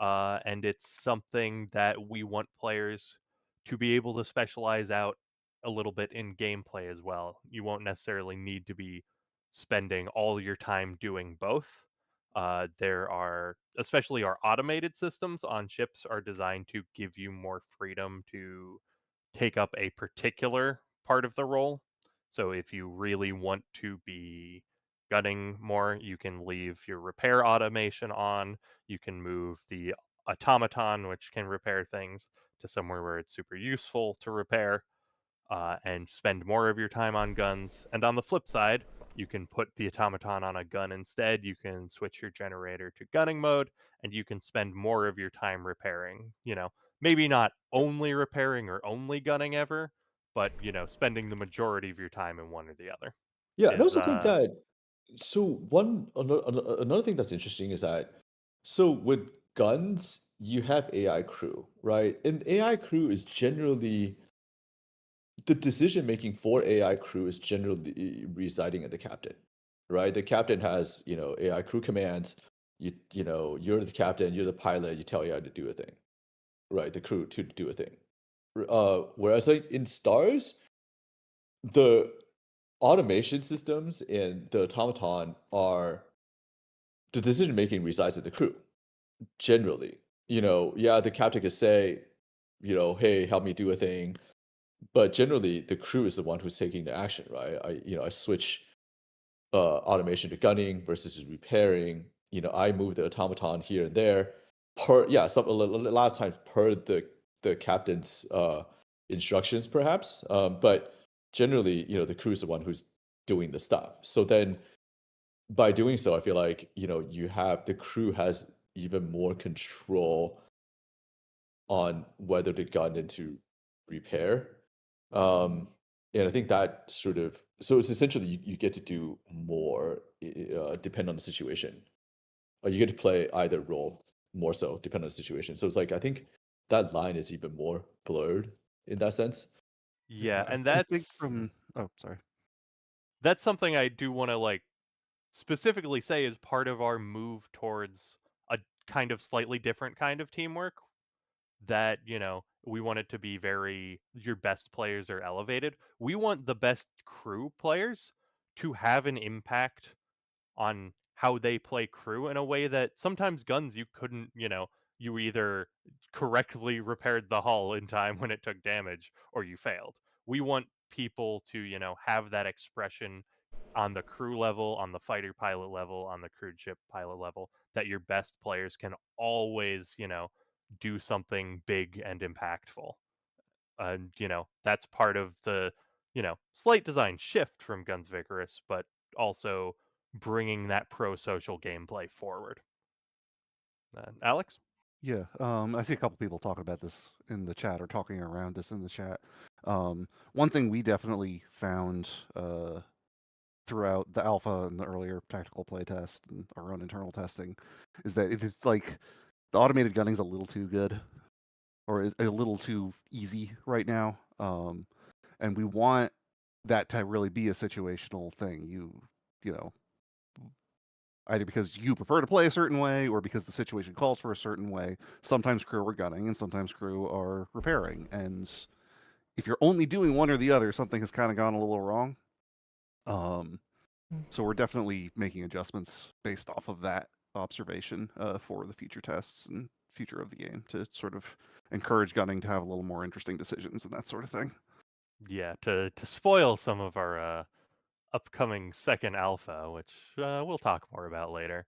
and it's something that we want players to be able to specialize out a little bit in gameplay as well. You won't necessarily need to be spending all your time doing both. There are, especially our automated systems on ships, are designed to give you more freedom to take up a particular part of the role. So if you really want to be gunning more, you can leave your repair automation on. You can move the automaton, which can repair things, to somewhere where it's super useful to repair, and spend more of your time on guns. And on the flip side, you can put the automaton on a gun instead. You can switch your generator to gunning mode, and you can spend more of your time repairing. Maybe not only repairing or only gunning ever, but spending the majority of your time in one or the other Yeah, and I is also think that another thing that's interesting is that with guns you have AI crew, right? And AI crew is generally the decision making for AI crew is generally residing in the captain, right? The captain has AI crew commands. You're the captain, you're the pilot. You tell AI to do a thing, right? The crew to do a thing. Whereas like in stars, the automation systems and the automaton are the decision making resides in the crew generally. Yeah, the captain could say, hey, help me do a thing, but generally the crew is the one who's taking the action, right? I switch automation to gunning versus repairing. I move the automaton here and there per a lot of times per the captain's instructions, perhaps. But generally, the crew is the one who's doing the stuff. So then by doing so, I feel like you have the crew has even more control on whether to gun into repair. And I think that sort of so it's essentially you get to do more depend on the situation. You get to play either role more so depending on the situation. So it's like I think that line is even more blurred in that sense. Yeah, I, and I think from oh sorry. that's something I do want to like specifically say is part of our move towards a kind of slightly different kind of teamwork that, we want it to be very your best players are elevated. We want the best crew players to have an impact on how they play crew in a way that sometimes guns you couldn't, you either correctly repaired the hull in time when it took damage or you failed. We want people to, have that expression on the crew level, on the fighter pilot level, on the crewed ship pilot level, that your best players can always, do something big and impactful. And, that's part of the, slight design shift from Guns of Icarus, but also bringing that pro-social gameplay forward. Alex? Yeah, I see a couple people talking about this in the chat or talking around this in the chat. One thing we definitely found throughout the alpha and the earlier tactical playtest and our own internal testing is that it's like the automated gunning's a little too good or is a little too easy right now. And we want that to really be a situational thing. You know, either because you prefer to play a certain way or because the situation calls for a certain way. Sometimes crew are gunning and sometimes crew are repairing. And if you're only doing one or the other, something has kind of gone a little wrong. So we're definitely making adjustments based off of that observation for the future tests and future of the game to sort of encourage gunning to have a little more interesting decisions and that sort of thing. Yeah, to spoil some of our upcoming second alpha, which we'll talk more about later.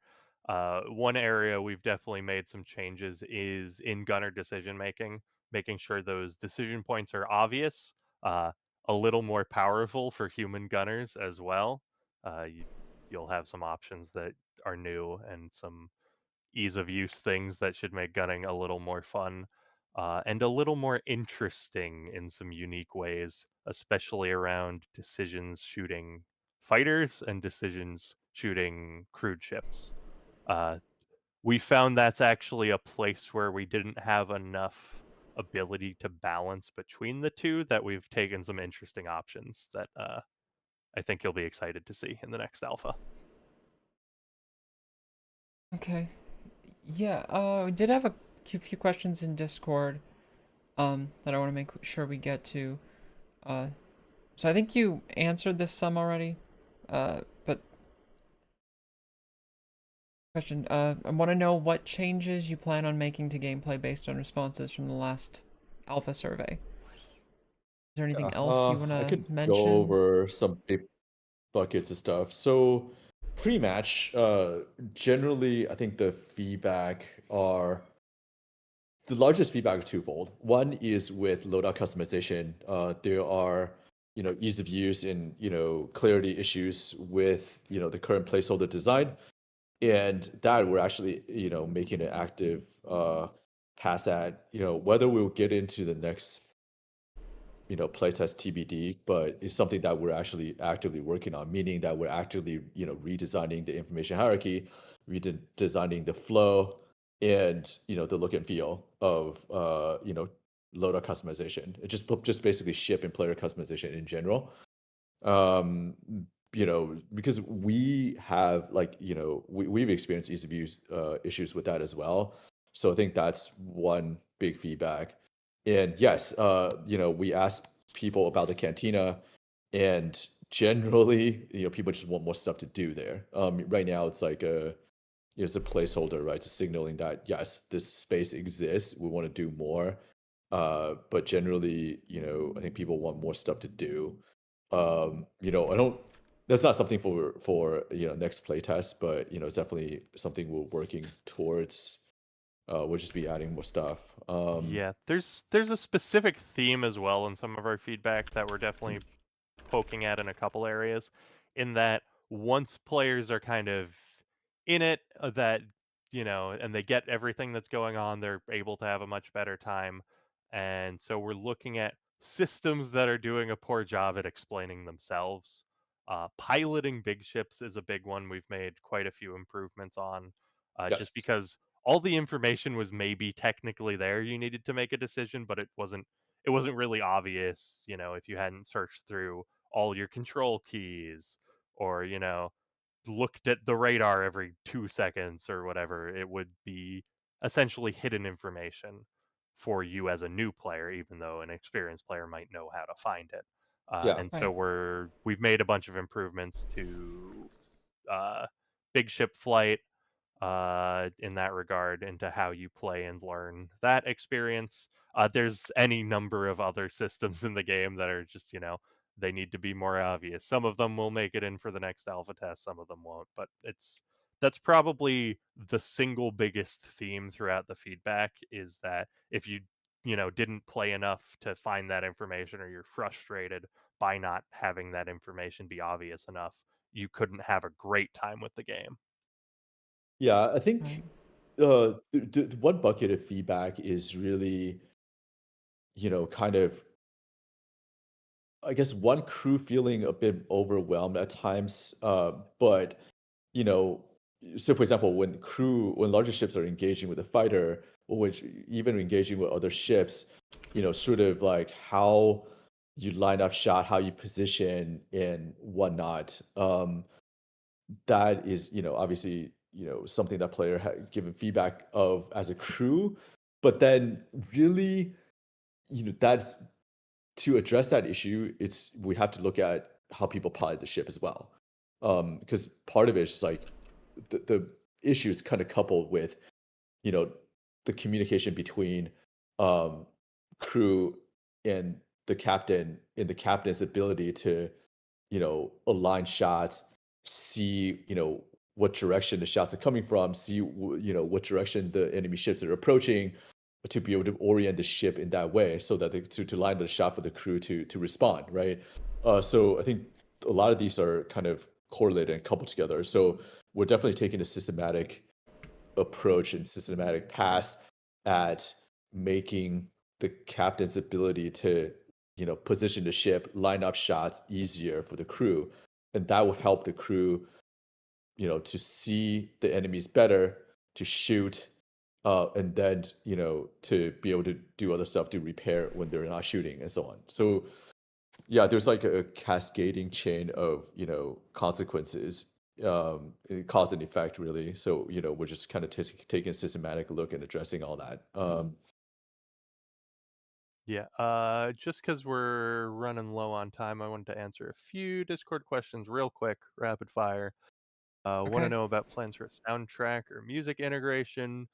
One area we've definitely made some changes is in gunner decision making, making sure those decision points are obvious, uh, a little more powerful for human gunners as well. You'll have some options that are new and some ease of use things that should make gunning a little more fun and a little more interesting in some unique ways, especially around decisions shooting fighters and decisions shooting crewed ships. Uh, we found that's actually a place where we didn't have enough ability to balance between the two, that we've taken some interesting options that I think you'll be excited to see in the next alpha. Okay. Yeah, we did have a few questions in Discord that I want to make sure we get to. So I think you answered this some already. But question, I want to know what changes you plan on making to gameplay based on responses from the last alpha survey. Is there anything else you want I to could go mention? over some big buckets of stuff. So pre-match, generally, I think the largest feedback are twofold. One is with loadout customization. There are ease of use and clarity issues with the current placeholder design, and that we're actually making an active pass at. Whether we'll get into the next playtest TBD, but it's something that we're actually actively working on, meaning that we're actively, redesigning the information hierarchy, redesigning the flow, and the look and feel of loadout customization. It just basically ship and player customization in general. Um, because we have we've experienced ease of use issues with that as well. So I think that's one big feedback. And yes, we asked people about the cantina, and generally, people just want more stuff to do there. Right now, it's a placeholder, right? It's signaling that yes, this space exists. We want to do more, but generally, I think people want more stuff to do. I don't. That's not something for next playtest, but it's definitely something we're working towards. We'll just be adding more stuff. Yeah, there's a specific theme as well in some of our feedback that we're definitely poking at in a couple areas, in that once players are kind of in it, that and they get everything that's going on, they're able to have a much better time. And so we're looking at systems that are doing a poor job at explaining themselves. Piloting big ships is a big one we've made quite a few improvements on, Yes. just because all the information was maybe technically there. You needed to make a decision, but it wasn't really obvious, if you hadn't searched through all your control keys, or looked at the radar every 2 seconds or whatever. It would be essentially hidden information for you as a new player, even though an experienced player might know how to find it. Yeah. And so Right. we've made a bunch of improvements to uh, big ship flight, in that regard, into how you play and learn that experience. There's any number of other systems in the game that are just, they need to be more obvious. Some of them will make it in for the next alpha test, some of them won't, but that's probably the single biggest theme throughout the feedback, is that if you didn't play enough to find that information, or you're frustrated by not having that information be obvious enough, you couldn't have a great time with the game. Yeah, I Right. think the one bucket of feedback is really, kind of, I guess, one crew feeling a bit overwhelmed at times. But you know, so for example, when larger ships are engaging with a fighter, or which even engaging with other ships, sort of like how you line up shot, how you position and whatnot. That is, obviously, something that player given feedback of as a crew. But then really, that's to address that issue, it's we have to look at how people pilot the ship as well. Because part of it is just like the issue is kind of coupled with, you know, the communication between um crew and the captain, and the captain's ability to, align shots, see, what direction the shots are coming from, see, what direction the enemy ships are approaching, to be able to orient the ship in that way, so that to line the shot for the crew to respond, right? So I think a lot of these are kind of correlated and coupled together. So we're definitely taking a systematic approach and systematic pass at making the captain's ability to, position the ship, line up shots easier for the crew, and that will help the crew, to see the enemies better, to shoot, and then, to be able to do other stuff, to repair when they're not shooting, and so on. So yeah, there's like a cascading chain of, consequences, cause and effect, really. So, we're just kind of taking a systematic look and addressing all that. Yeah, just because we're running low on time, I wanted to answer a few Discord questions real quick, rapid fire. Want to Okay. know about plans for a soundtrack or music integration?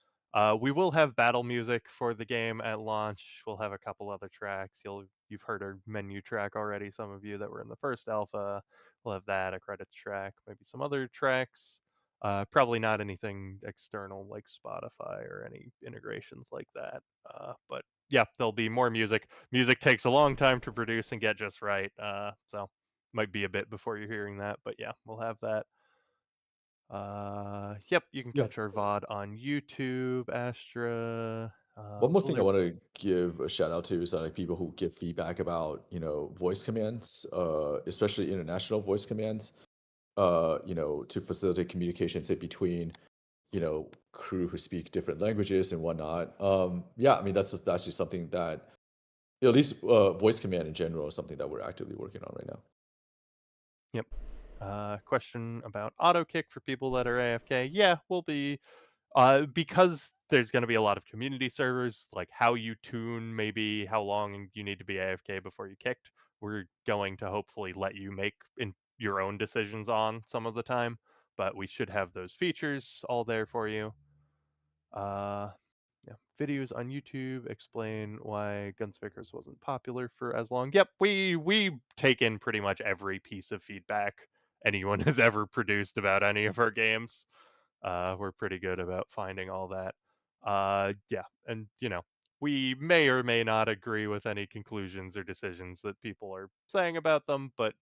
We will have battle music for the game at launch. We'll have a couple other tracks. You've heard our menu track already. Some of you that were in the first alpha. We'll have that, a credits track, maybe some other tracks. Probably not anything external like Spotify or any integrations like that. But yeah, there'll be more music. Music takes a long time to produce and get just right. So might be a bit before you're hearing that, but yeah, we'll have that. Yep, you can Yeah. catch our VOD on YouTube, Astra. One more thing I Blue. want to give a shout out to is like people who give feedback about, voice commands, especially international voice commands, to facilitate communication, say between, crew who speak different languages and whatnot. Yeah, I mean that's just something that, at least voice command in general, is something that we're actively working on right now. Yep. Question about auto kick for people that are AFK. Yeah, we'll be because there's going to be a lot of community servers, like how you tune, maybe how long you need to be AFK before you kicked. We're going to hopefully let you make your own decisions on some of the time, but we should have those features all there for you. Uh, yeah, videos on YouTube explain why Guns Vickers wasn't popular for as long. Yep, we take in pretty much every piece of feedback anyone has ever produced about any of our games. We're pretty good about finding all that. Yeah, and we may or may not agree with any conclusions or decisions that people are saying about them, but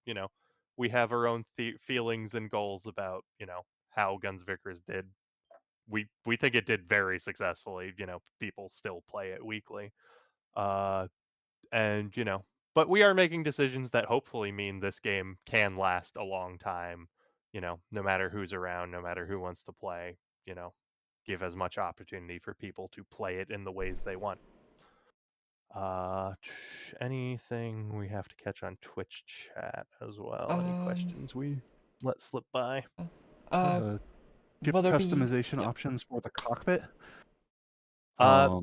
we have our own feelings and goals about how Guns Vickers did. we think it did very successfully. People still play it weekly. And but we are making decisions that hopefully mean this game can last a long time. No matter who's around, no matter who wants to play. Give as much opportunity for people to play it in the ways they want. Anything we have to catch on Twitch chat as well? Any questions we let slip by? Chip will there be customization options for the cockpit. Uh,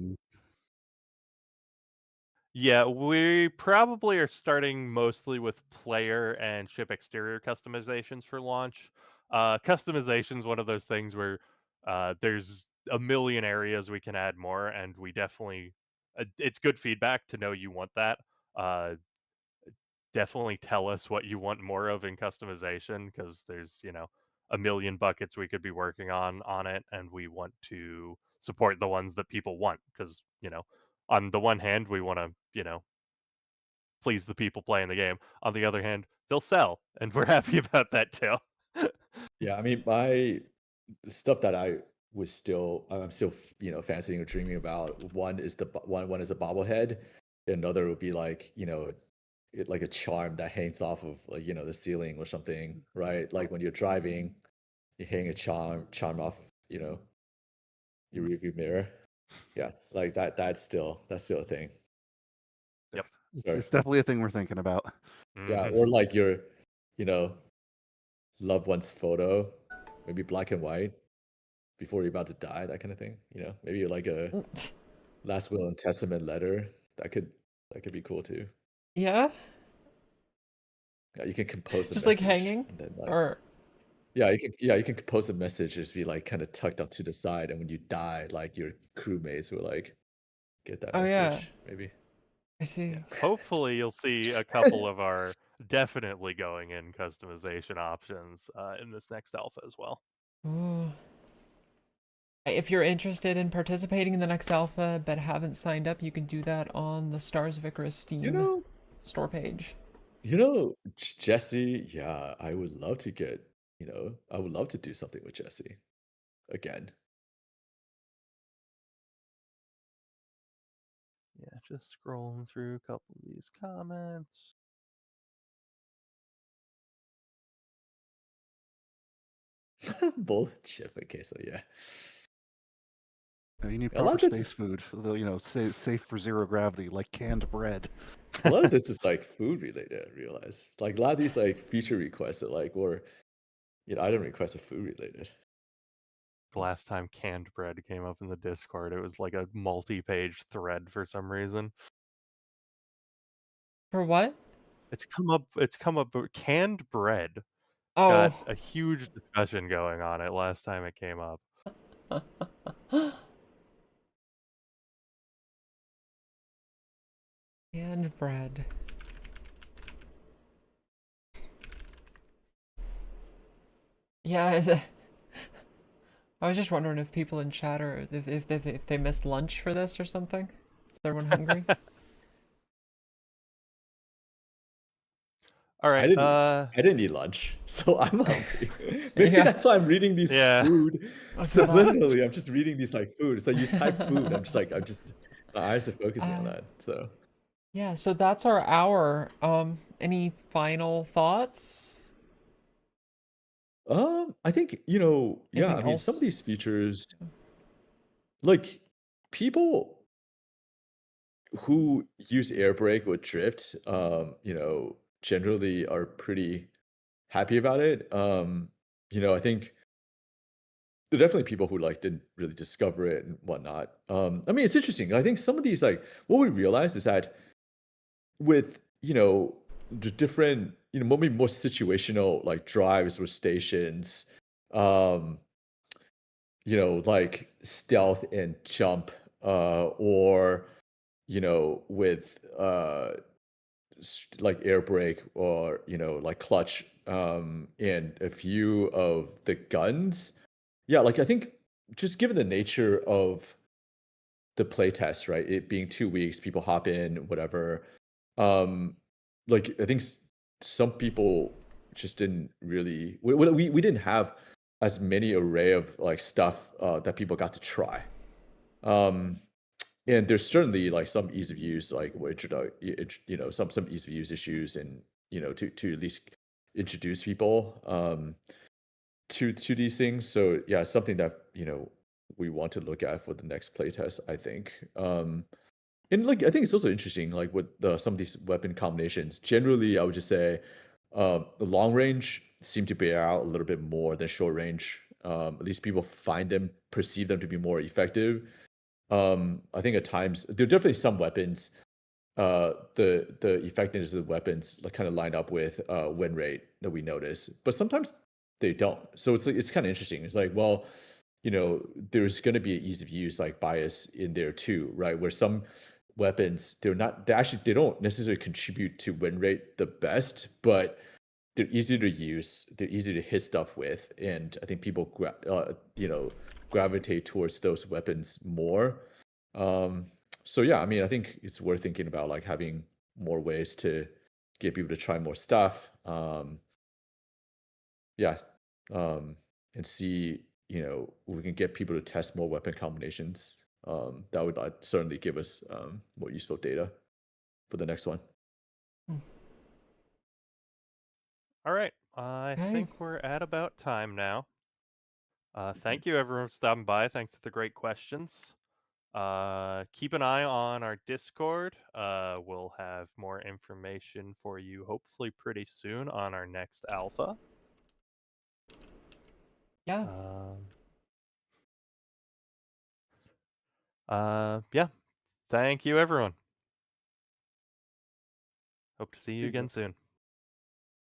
Yeah, we probably are starting mostly with player and ship exterior customizations for launch. Customization's one of those things where there's a million areas we can add more, and we definitely it's good feedback to know you want that. Definitely tell us what you want more of in customization, because there's a million buckets we could be working on it, and we want to support the ones that people want, because on the one hand we want to please the people playing the game. On the other hand, they'll sell, and we're happy about that too. Yeah, I mean, my stuff that I'm still fancying or dreaming about. One is one is a bobblehead. Another would be like like a charm that hangs off of like the ceiling or something, right? Like when you're driving, you hang a charm off your rearview mirror. Yeah, like that. That's still a thing. Yep. It's definitely a thing we're thinking about. Yeah, Mhm. or like your loved one's photo, maybe black and white, before you're about to die, that kind of thing. Maybe like a last will and testament letter. That could be cool too. yeah, Yeah, you can compose a just like message hanging, and then or you can compose a message, just be like kind of tucked up to the side, and when you die, like your crewmates will like get that oh yeah, message. Maybe. I see. Yeah. Hopefully, you'll see a couple of our definitely going in customization options in this next alpha as well. Ooh. If you're interested in participating in the next alpha but haven't signed up, you can do that on the Stars of Icarus You Steam know, store page. Jesse. Yeah, I would love to get. I would love to do something with Jesse again. Yeah, just scrolling through a couple of these comments. Both chip. Okay, so yeah. You need A lot proper of space this, food, safe for zero gravity, like canned bread. a lot of this is like food related. I realize, like a lot of these like feature requests that like or item requests are food related. The last time canned bread came up in the Discord, it was like a multi-page thread for some reason. For what? It's come up. Canned bread got Oh. a huge discussion going on it last time it came up. And bread. Yeah, I was just wondering if people in chat are if they missed lunch for this or something. Is everyone hungry? All right. I didn't eat lunch, so I'm hungry. Maybe Yeah. that's why I'm reading these Yeah. food What's that? subliminally. I'm just reading these like food. So you type food, my eyes are focusing on that. So Yeah, so that's our hour. Any final thoughts? I think yeah. Anything I mean, some of else? these features, like people who use air brake or drift, generally are pretty happy about it. I think there are definitely people who like didn't really discover it and whatnot. I mean, it's interesting. I think some of these like what we realize is that with the different maybe more situational like drives or stations, um, like stealth and jump, or with like air brake or like clutch, and a few of the guns. Yeah, like I think just given the nature of the playtest, right? It being 2 weeks, people hop in, whatever. Um, like I think some people just didn't really. We didn't have as many array of like stuff that people got to try. Um, and there's certainly like some ease of use, like which some ease of use issues, and to at least introduce people to these things. So yeah, something that we want to look at for the next playtest, I think. And like I think it's also interesting, like with some of these weapon combinations. Generally, I would just say, the long range seem to bear out a little bit more than short range. At least people perceive them to be more effective. I think at times there are definitely some weapons. The effectiveness of the weapons like kind of line up with win rate that we notice, but sometimes they don't. So it's kind of interesting. It's like, well, there's going to be an ease of use like bias in there too, right? Where some weapons they don't necessarily contribute to win rate the best, but they're easy to use, they're easy to hit stuff with, and I think people gravitate towards those weapons more. Um, so yeah, I mean, I think it's worth thinking about like having more ways to get people to try more stuff. Yeah, and see, we can get people to test more weapon combinations. That would certainly give us more useful data for the next one. All right. I Okay. think we're at about time now. Thank you everyone for stopping by. Thanks for the great questions. Keep an eye on our Discord. We'll have more information for you hopefully pretty soon on our next alpha. Yeah. Yeah. Thank you everyone. Hope to see you Thank you. again soon.